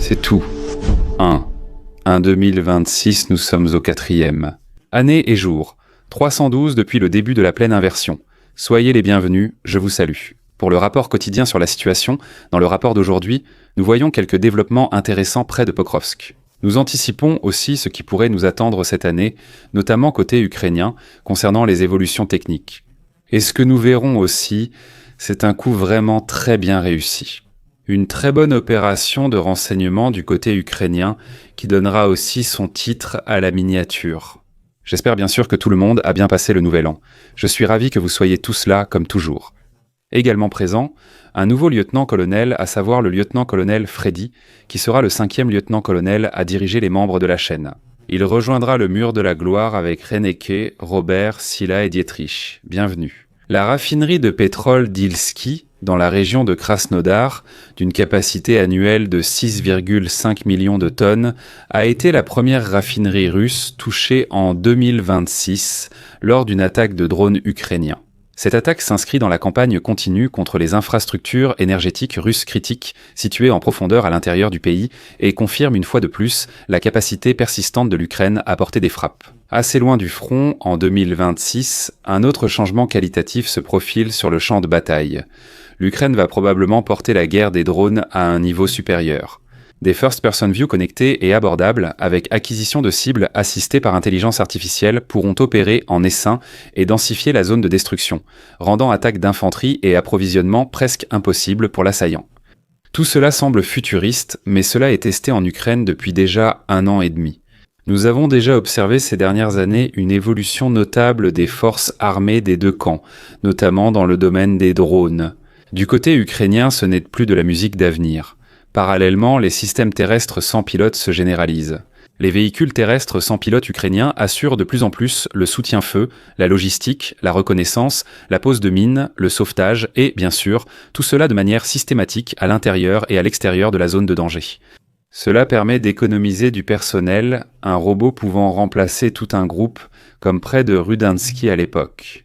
C'est tout. 1 2026, nous sommes au 4e. Année et jour. 312 depuis le début de la pleine inversion. Soyez les bienvenus, je vous salue. Pour le rapport quotidien sur la situation, dans le rapport d'aujourd'hui, nous voyons quelques développements intéressants près de Pokrovsk. Nous anticipons aussi ce qui pourrait nous attendre cette année, notamment côté ukrainien, concernant les évolutions techniques. Et ce que nous verrons aussi, c'est un coup vraiment très bien réussi. Une très bonne opération de renseignement du côté ukrainien qui donnera aussi son titre à la miniature. J'espère bien sûr que tout le monde a bien passé le nouvel an. Je suis ravi que vous soyez tous là comme toujours. Également présent, un nouveau lieutenant-colonel, à savoir le lieutenant-colonel Freddy, qui sera le 5e lieutenant-colonel à diriger les membres de la chaîne. Il rejoindra le mur de la gloire avec Reneke, Robert, Silla et Dietrich. Bienvenue. La raffinerie de pétrole d'Ilski, dans la région de Krasnodar, d'une capacité annuelle de 6,5 millions de tonnes, a été la première raffinerie russe touchée en 2026 lors d'une attaque de drones ukrainiens. Cette attaque s'inscrit dans la campagne continue contre les infrastructures énergétiques russes critiques situées en profondeur à l'intérieur du pays et confirme une fois de plus la capacité persistante de l'Ukraine à porter des frappes. Assez loin du front, en 2026, un autre changement qualitatif se profile sur le champ de bataille. L'Ukraine va probablement porter la guerre des drones à un niveau supérieur. Des first-person view connectés et abordables, avec acquisition de cibles assistées par intelligence artificielle, pourront opérer en essaim et densifier la zone de destruction, rendant attaque d'infanterie et approvisionnement presque impossible pour l'assaillant. Tout cela semble futuriste, mais cela est testé en Ukraine depuis déjà 1 an et demi. Nous avons déjà observé ces dernières années une évolution notable des forces armées des deux camps, notamment dans le domaine des drones. Du côté ukrainien, ce n'est plus de la musique d'avenir. Parallèlement, les systèmes terrestres sans pilote se généralisent. Les véhicules terrestres sans pilote ukrainiens assurent de plus en plus le soutien-feu, la logistique, la reconnaissance, la pose de mines, le sauvetage et, bien sûr, tout cela de manière systématique à l'intérieur et à l'extérieur de la zone de danger. Cela permet d'économiser du personnel, un robot pouvant remplacer tout un groupe, comme près de Rudansky à l'époque.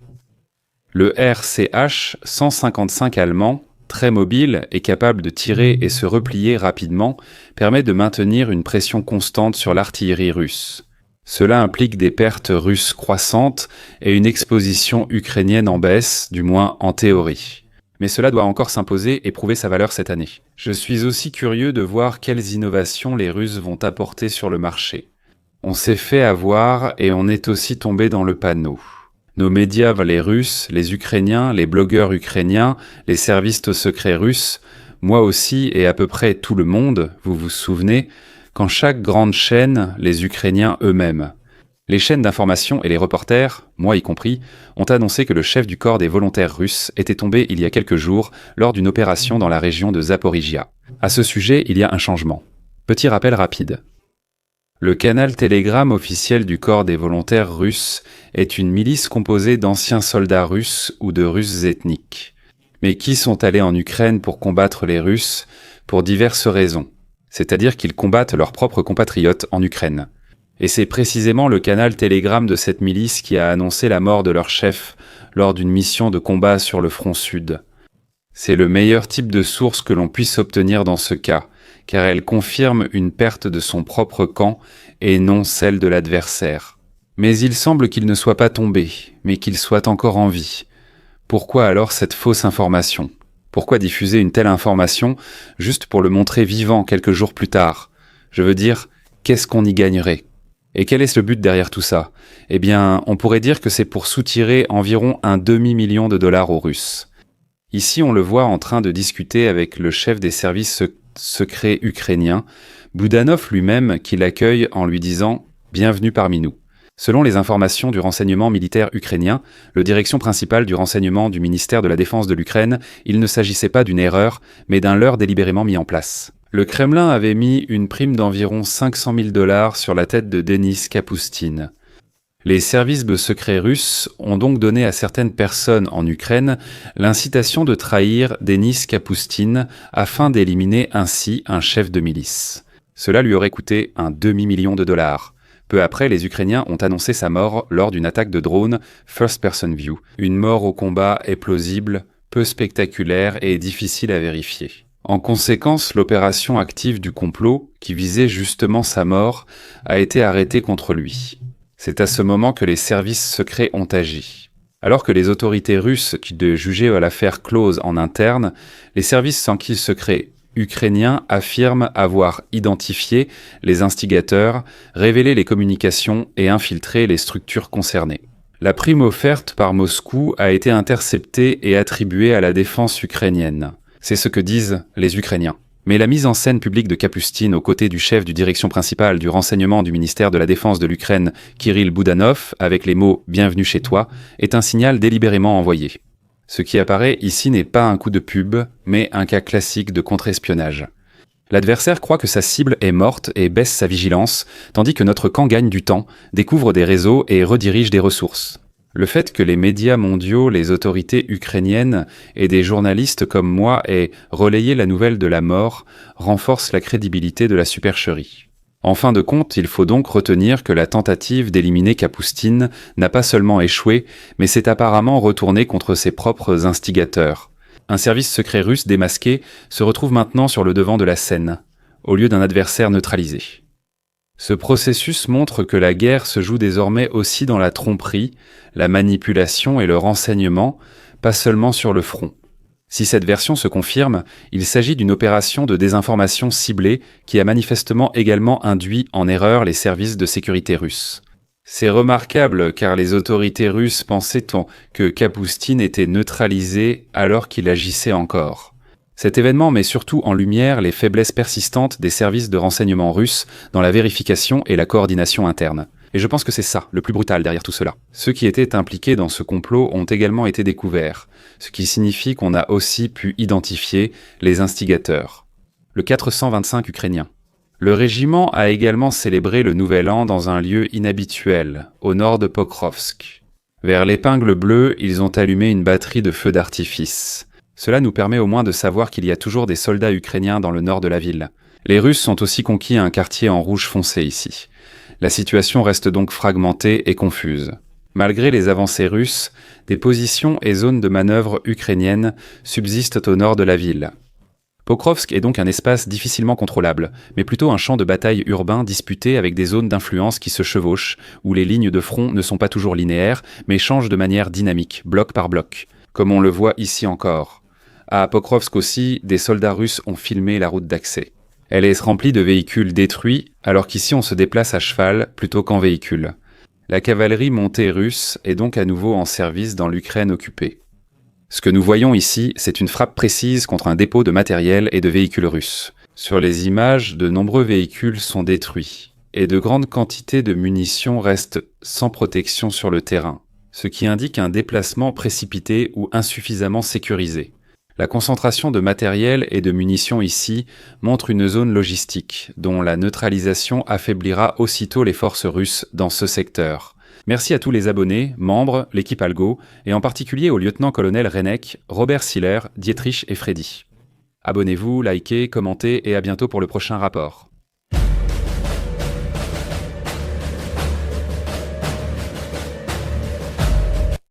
Le RCH 155 allemand, très mobile et capable de tirer et se replier rapidement, permet de maintenir une pression constante sur l'artillerie russe. Cela implique des pertes russes croissantes et une exposition ukrainienne en baisse, du moins en théorie. Mais cela doit encore s'imposer et prouver sa valeur cette année. Je suis aussi curieux de voir quelles innovations les Russes vont apporter sur le marché. On s'est fait avoir et on est aussi tombé dans le panneau. Nos médias, les Russes, les Ukrainiens, les blogueurs ukrainiens, les services secrets russes, moi aussi et à peu près tout le monde, vous vous souvenez, quand chaque grande chaîne, les Ukrainiens eux-mêmes. Les chaînes d'information et les reporters, moi y compris, ont annoncé que le chef du corps des volontaires russes était tombé il y a quelques jours lors d'une opération dans la région de Zaporijia. À ce sujet, il y a un changement. Petit rappel rapide. Le canal Telegram officiel du corps des volontaires russes est une milice composée d'anciens soldats russes ou de Russes ethniques, mais qui sont allés en Ukraine pour combattre les Russes pour diverses raisons, c'est-à-dire qu'ils combattent leurs propres compatriotes en Ukraine. Et c'est précisément le canal Telegram de cette milice qui a annoncé la mort de leur chef lors d'une mission de combat sur le front sud. C'est le meilleur type de source que l'on puisse obtenir dans ce cas, car elle confirme une perte de son propre camp et non celle de l'adversaire. Mais il semble qu'il ne soit pas tombé, mais qu'il soit encore en vie. Pourquoi alors cette fausse information ? Pourquoi diffuser une telle information juste pour le montrer vivant quelques jours plus tard ? Je veux dire, qu'est-ce qu'on y gagnerait ? Et quel est le but derrière tout ça ? Eh bien, on pourrait dire que c'est pour soutirer environ $1 demi-million aux Russes. Ici, on le voit en train de discuter avec le chef des services secrets ukrainiens, Boudanov lui-même qui l'accueille en lui disant « Bienvenue parmi nous ». Selon les informations du renseignement militaire ukrainien, le direction principale du renseignement du ministère de la Défense de l'Ukraine, il ne s'agissait pas d'une erreur, mais d'un leurre délibérément mis en place. Le Kremlin avait mis une prime d'environ $500 000 sur la tête de Denis Kapustin. Les services secrets russes ont donc donné à certaines personnes en Ukraine l'incitation de trahir Denis Kapustin afin d'éliminer ainsi un chef de milice. Cela lui aurait coûté $1 demi-million. Peu après, les Ukrainiens ont annoncé sa mort lors d'une attaque de drone First Person View. Une mort au combat est plausible, peu spectaculaire et difficile à vérifier. En conséquence, l'opération active du complot, qui visait justement sa mort, a été arrêtée contre lui. C'est à ce moment que les services secrets ont agi. Alors que les autorités russes qui jugeaient l'affaire close en interne, les services secrets ukrainiens affirment avoir identifié les instigateurs, révélé les communications et infiltré les structures concernées. La prime offerte par Moscou a été interceptée et attribuée à la défense ukrainienne. C'est ce que disent les Ukrainiens. Mais la mise en scène publique de Kapustine aux côtés du chef du direction principale du renseignement du ministère de la Défense de l'Ukraine, Kirill Boudanov, avec les mots « Bienvenue chez toi », est un signal délibérément envoyé. Ce qui apparaît ici n'est pas un coup de pub, mais un cas classique de contre-espionnage. L'adversaire croit que sa cible est morte et baisse sa vigilance, tandis que notre camp gagne du temps, découvre des réseaux et redirige des ressources. Le fait que les médias mondiaux, les autorités ukrainiennes et des journalistes comme moi aient relayé la nouvelle de la mort renforce la crédibilité de la supercherie. En fin de compte, il faut donc retenir que la tentative d'éliminer Kapustine n'a pas seulement échoué, mais s'est apparemment retournée contre ses propres instigateurs. Un service secret russe démasqué se retrouve maintenant sur le devant de la scène, au lieu d'un adversaire neutralisé. Ce processus montre que la guerre se joue désormais aussi dans la tromperie, la manipulation et le renseignement, pas seulement sur le front. Si cette version se confirme, il s'agit d'une opération de désinformation ciblée qui a manifestement également induit en erreur les services de sécurité russes. C'est remarquable car les autorités russes pensaient que Kapustine était neutralisé alors qu'il agissait encore. Cet événement met surtout en lumière les faiblesses persistantes des services de renseignement russes dans la vérification et la coordination interne. Et je pense que c'est ça, le plus brutal derrière tout cela. Ceux qui étaient impliqués dans ce complot ont également été découverts, ce qui signifie qu'on a aussi pu identifier les instigateurs. Le 425 ukrainien. Le régiment a également célébré le Nouvel An dans un lieu inhabituel, au nord de Pokrovsk. Vers l'épingle bleue, ils ont allumé une batterie de feux d'artifice. Cela nous permet au moins de savoir qu'il y a toujours des soldats ukrainiens dans le nord de la ville. Les Russes ont aussi conquis un quartier en rouge foncé ici. La situation reste donc fragmentée et confuse. Malgré les avancées russes, des positions et zones de manœuvre ukrainiennes subsistent au nord de la ville. Pokrovsk est donc un espace difficilement contrôlable, mais plutôt un champ de bataille urbain disputé avec des zones d'influence qui se chevauchent, où les lignes de front ne sont pas toujours linéaires, mais changent de manière dynamique, bloc par bloc, comme on le voit ici encore. À Pokrovsk aussi, des soldats russes ont filmé la route d'accès. Elle est remplie de véhicules détruits, alors qu'ici on se déplace à cheval plutôt qu'en véhicule. La cavalerie montée russe est donc à nouveau en service dans l'Ukraine occupée. Ce que nous voyons ici, c'est une frappe précise contre un dépôt de matériel et de véhicules russes. Sur les images, de nombreux véhicules sont détruits, et de grandes quantités de munitions restent sans protection sur le terrain, ce qui indique un déplacement précipité ou insuffisamment sécurisé. La concentration de matériel et de munitions ici montre une zone logistique, dont la neutralisation affaiblira aussitôt les forces russes dans ce secteur. Merci à tous les abonnés, membres, l'équipe Algo, et en particulier au lieutenant-colonel Renek, Robert Siller, Dietrich et Freddy. Abonnez-vous, likez, commentez et à bientôt pour le prochain rapport.